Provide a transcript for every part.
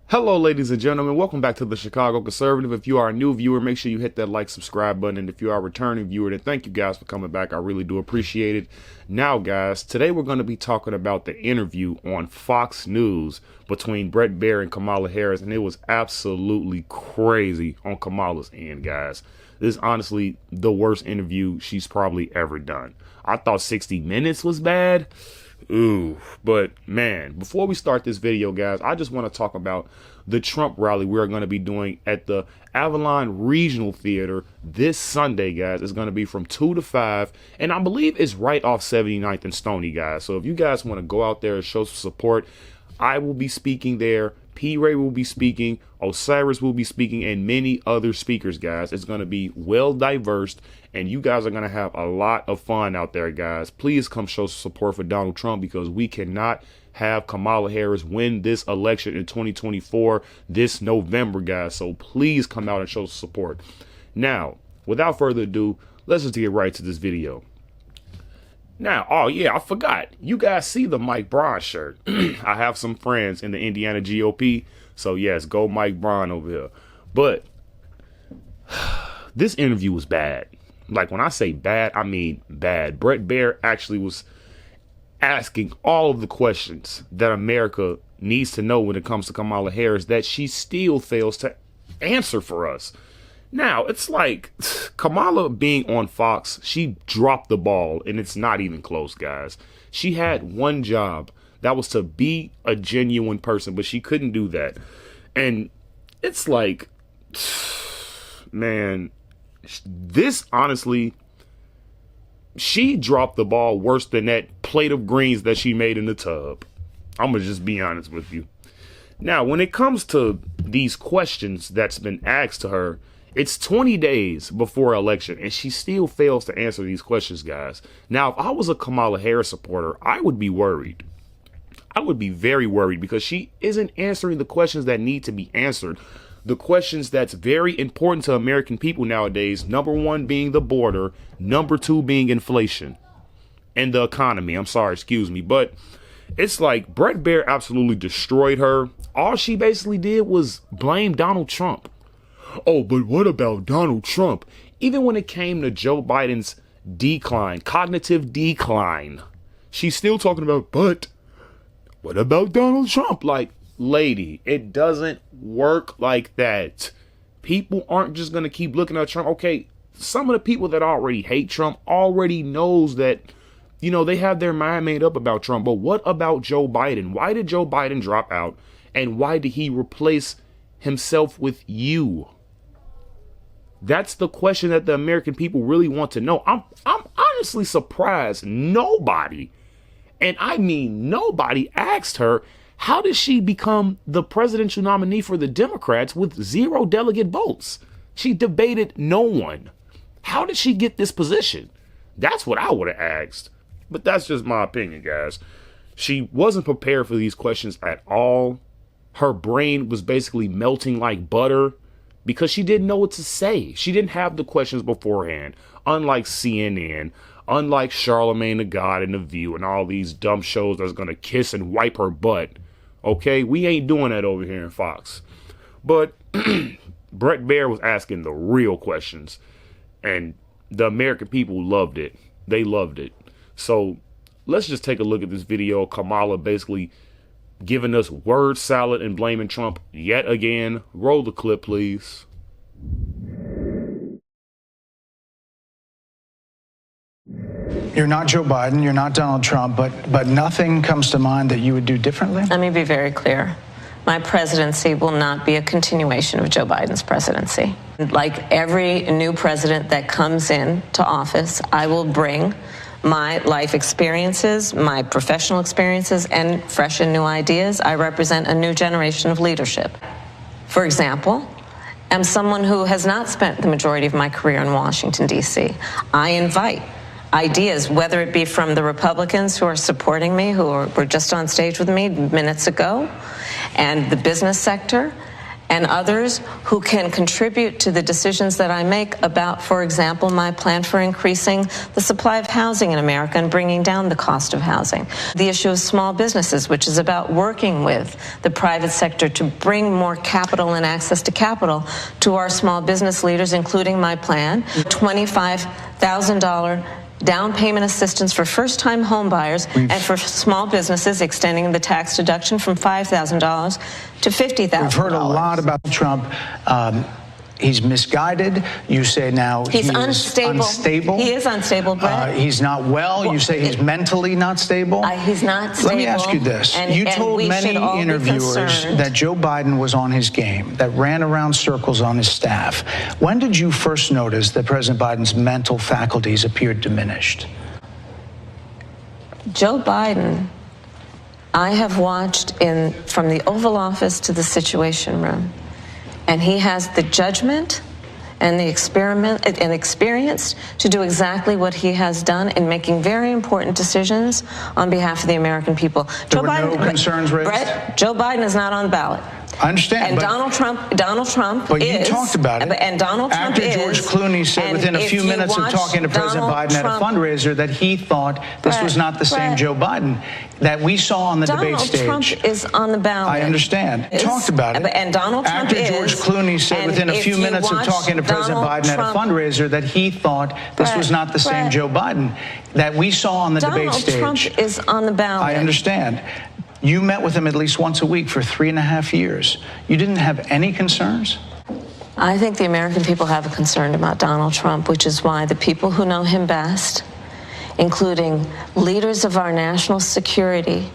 Hello, ladies and gentlemen. Welcome back to the Chicago Conservative. If you are a new viewer, make sure you hit that like, subscribe button. And if you are a returning viewer, then thank you guys for coming back. I really do appreciate it. Now, guys, today we're going to be talking about the interview on Fox News between Bret Baier and Kamala Harris. And it was absolutely crazy on Kamala's end, guys. This is honestly the worst interview she's probably ever done. I thought 60 Minutes was bad. Ooh, but man, before we start this video, guys, I just want to talk about the Trump rally we're going to be doing at the Avalon Regional Theater this Sunday, guys. It's going to be from 2 to 5, and I believe it's right off 79th and Stony, guys. So if you guys want to go out there and show some support, I will be speaking there. P-Ray will be speaking, Osiris will be speaking, and many other speakers, guys. It's going to be well diverse, and you guys are going to have a lot of fun out there, guys. Please come show support for Donald Trump, because we cannot have Kamala Harris win this election in 2024 this November, guys. So please come out and show support. Now, without further ado, let's just get right to this video. Now, oh yeah, I forgot. You guys see the Mike Braun shirt. I have some friends in the Indiana GOP. So yes, go Mike Braun over here. But this interview was bad. Like, when I say bad, I mean bad. Bret Baier actually was asking all of the questions that America needs to know when it comes to Kamala Harris that she still fails to answer for us. Now, it's like Kamala being on Fox, she dropped the ball, and it's not even close, guys. She had one job. That was to be a genuine person, but she couldn't do that. And it's like, man, this honestly, she dropped the ball worse than that plate of greens that she made in the tub. I'm going to just be honest with you. Now, when it comes to these questions that's been asked to her, it's 20 days before election, and she still fails to answer these questions, guys. Now, if I was a Kamala Harris supporter, I would be worried. I would be very worried, because she isn't answering the questions that need to be answered. The questions that's very important to American people nowadays. Number one being the border. Number two being inflation and the economy. I'm sorry, excuse me. But it's like Bret Baier absolutely destroyed her. All she basically did was blame Donald Trump. Oh, but what about Donald Trump? Even when it came to Joe Biden's decline, cognitive decline, she's still talking about, but what about Donald Trump? Like, lady, it doesn't work like that. People aren't just going to keep looking at Trump. Okay, some of the people that already hate Trump already knows that, you know, they have their mind made up about Trump. But what about Joe Biden? Why did Joe Biden drop out? And why did he replace himself with you? That's the question that the American people really want to know. I'm honestly surprised nobody, and I mean nobody, asked her, how did she become the presidential nominee for the Democrats with 0 delegate votes? She debated no one. How did she get this position? That's what I would have asked. But that's just my opinion, guys. She wasn't prepared for these questions at all. Her brain was basically melting like butter, because she didn't know what to say. She didn't have the questions beforehand. Unlike CNN, unlike Charlemagne the God and The View and all these dumb shows that's going to kiss and wipe her butt. Okay, we ain't doing that over here in Fox. But Bret Baier was asking the real questions, and the American people loved it. They loved it. So let's just take a look at this video. Kamala basically giving us word salad and blaming Trump yet again. Roll the clip, please. You're not Joe Biden, you're not Donald Trump, but nothing comes to mind that you would do differently? Let me be very clear. My presidency will not be a continuation of Joe Biden's presidency. Like every new president that comes in to office, I will bring my life experiences, my professional experiences, and fresh and new ideas. I represent a new generation of leadership. For example, I'm someone who has not spent the majority of my career in Washington, D.C. I invite ideas, whether it be from the Republicans who are supporting me, who were just on stage with me minutes ago, and the business sector, and others who can contribute to the decisions that I make about, for example, my plan for increasing the supply of housing in America and bringing down the cost of housing. The issue of small businesses, which is about working with the private sector to bring more capital and access to capital to our small business leaders, including my plan, $25,000 down payment assistance for first-time home buyers and for small businesses, extending the tax deduction from $5,000 to $50,000. We've heard a lot about Trump. He's misguided. You say now he's unstable. He is unstable, Bret. He's not well. You say he's mentally not stable. He's not stable. Let me ask you this. You told many interviewers that Joe Biden was on his game, that ran around circles on his staff. When did you first notice that President Biden's mental faculties appeared diminished? Joe Biden, I have watched from the Oval Office to the Situation Room. And he has the judgment and the experience to do exactly what he has done in making very important decisions on behalf of the American people. There were no concerns raised? Brett, Joe Biden is not on the ballot. I understand. And Donald Trump but is. You talked about it. And Donald Trump after George Clooney said within a few minutes of talking to President Biden at a fundraiser that he thought this was not the same Joe Biden that we saw on the debate stage. Donald Trump is on the ballot. I understand. Talked about it. And Donald Trump after George Clooney said within a few minutes of talking to President Biden at a fundraiser that he thought this was not the same Joe Biden that we saw on the debate stage. Donald Trump is on the ballot. I understand. You met with him at least once a week for 3.5 years. You didn't have any concerns? I think the American people have a concern about Donald Trump, which is why the people who know him best, including leaders of our national security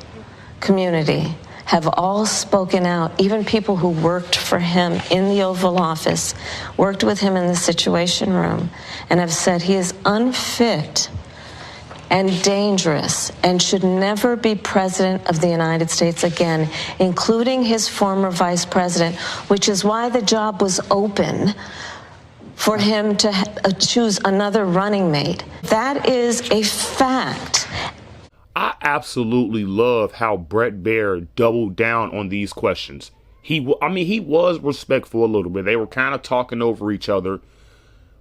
community, have all spoken out. Even people who worked for him in the Oval Office, worked with him in the Situation Room, and have said he is unfit and dangerous and should never be president of the United States again, including his former vice president, which is why the job was open for him to choose another running mate. That is a fact. I absolutely love how Bret Baier doubled down on these questions. He was respectful a little bit. They were kind of talking over each other.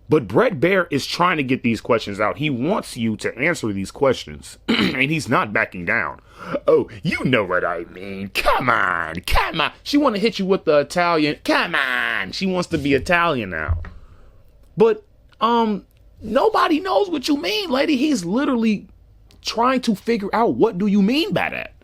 But Bret Baier is trying to get these questions out. He wants you to answer these questions. And he's not backing down. Oh, you know what I mean. Come on. She want to hit you with the Italian. Come on. She wants to be Italian now. But nobody knows what you mean, lady. He's literally trying to figure out what do you mean by that.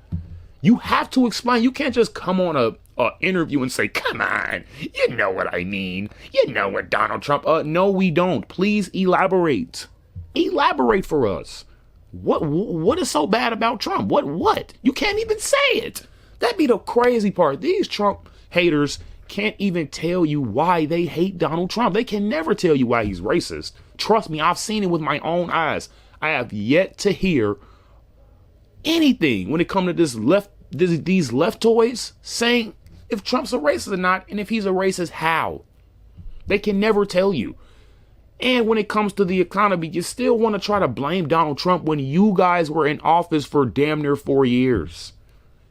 You have to explain. You can't just come on a interview and say, come on, you know what I mean. You know what Donald Trump, no, we don't. Please elaborate. Elaborate for us. What is so bad about Trump? What? You can't even say it. That'd be the crazy part. These Trump haters can't even tell you why they hate Donald Trump. They can never tell you why he's racist. Trust me, I've seen it with my own eyes. I have yet to hear anything when it comes to these leftoids saying if Trump's a racist or not, and if he's a racist, how. They can never tell you. And when it comes to the economy, you still want to try to blame Donald Trump when you guys were in office for damn near 4 years.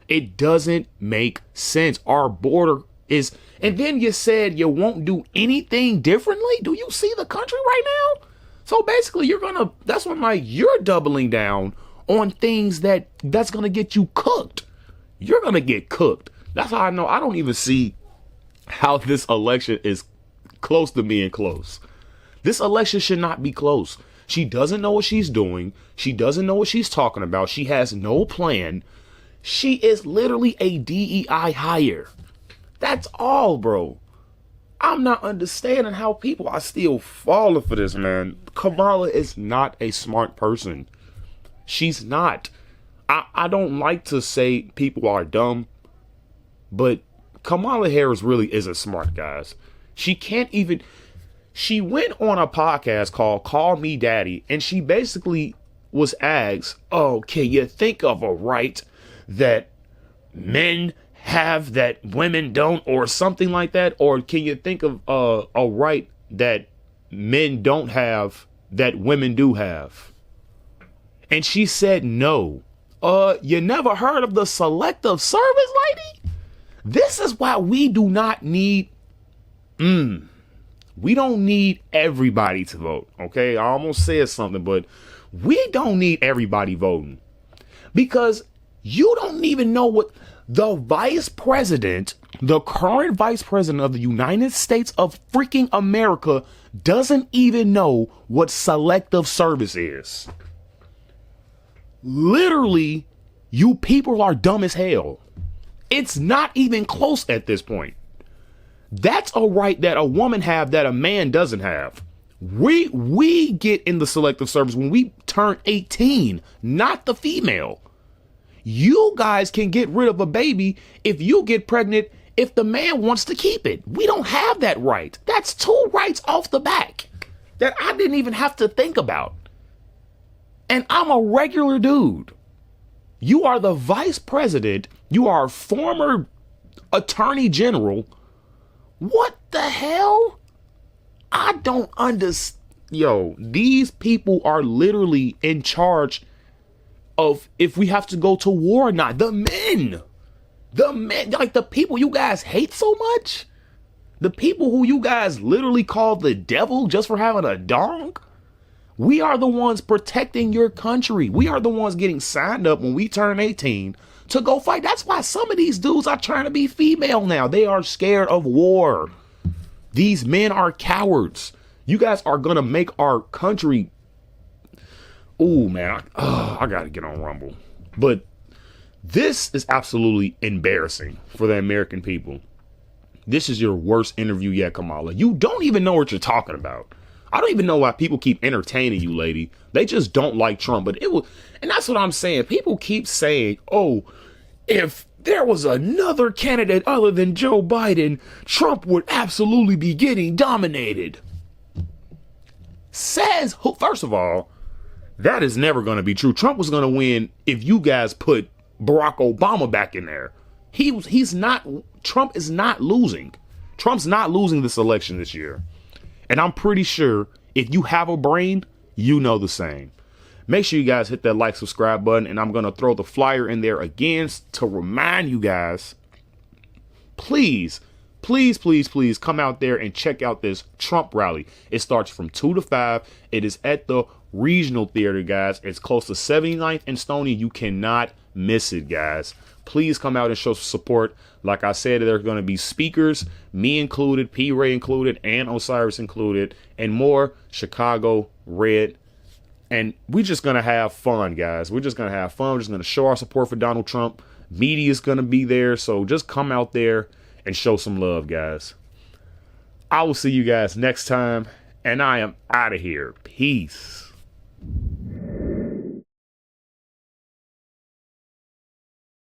It doesn't make sense. Our border is, and then you said you won't do anything differently. Do you see the country right now? So basically that's when you're doubling down on things that's going to get you cooked. You're going to get cooked. That's how I know. I don't even see how this election is close to being close. This election should not be close. She doesn't know what she's doing. She doesn't know what she's talking about. She has no plan. She is literally a DEI hire. That's all, bro. I'm not understanding how people are still falling for this, man. Kamala is not a smart person. She's not. I don't like to say people are dumb, but Kamala Harris really isn't smart, guys. She went on a podcast called Call Me Daddy, and she basically was asked, oh, can you think of a right that men have that women don't, or something like that? Or can you think of a right that men don't have that women do have? And she said no. You never heard of the selective service, lady? This is why we do not need, we don't need everybody to vote. Okay. I almost said something, but we don't need everybody voting because you don't even know what the vice president, the current vice president of the United States of freaking America, doesn't even know what selective service is. Literally, you people are dumb as hell. It's not even close at this point. That's a right that a woman have that a man doesn't have. We get in the selective service when we turn 18, not the female. You guys can get rid of a baby if you get pregnant if the man wants to keep it. We don't have that right. That's 2 rights off the back that I didn't even have to think about. And I'm a regular dude. You are the vice president. You are a former attorney general. What the hell? I don't understand. Yo, these people are literally in charge of if we have to go to war or not. The men, like the people you guys hate so much. The people who you guys literally call the devil just for having a dong. We are the ones protecting your country. We are the ones getting signed up when we turn 18 to go fight. That's why some of these dudes are trying to be female now. They are scared of war. These men are cowards. You guys are going to make our country. Oh, man. I got to get on Rumble. But this is absolutely embarrassing for the American people. This is your worst interview yet, Kamala. You don't even know what you're talking about. I don't even know why people keep entertaining you, lady. They just don't like Trump. But it will, and that's what I'm saying. People keep saying, oh, if there was another candidate other than Joe Biden, Trump would absolutely be getting dominated. Says who? First of all, that is never going to be true. Trump was going to win if you guys put Barack Obama back in there. He's not. Trump is not losing. Trump's not losing this election this year. And I'm pretty sure if you have a brain, you know the same. Make sure you guys hit that like, subscribe button. And I'm going to throw the flyer in there again to remind you guys, please, please, please, please come out there and check out this Trump rally. It starts from 2 to 5. It is at the Regional Theater, guys. It's close to 79th and Stony. You cannot miss it, guys. Please come out and show some support. Like I said, there are going to be speakers, me included, P. Ray included, and Osiris included, and more. Chicago, Red. And we're just going to have fun, guys. We're just going to have fun. We're just going to show our support for Donald Trump. Media is going to be there. So just come out there and show some love, guys. I will see you guys next time. And I am out of here. Peace.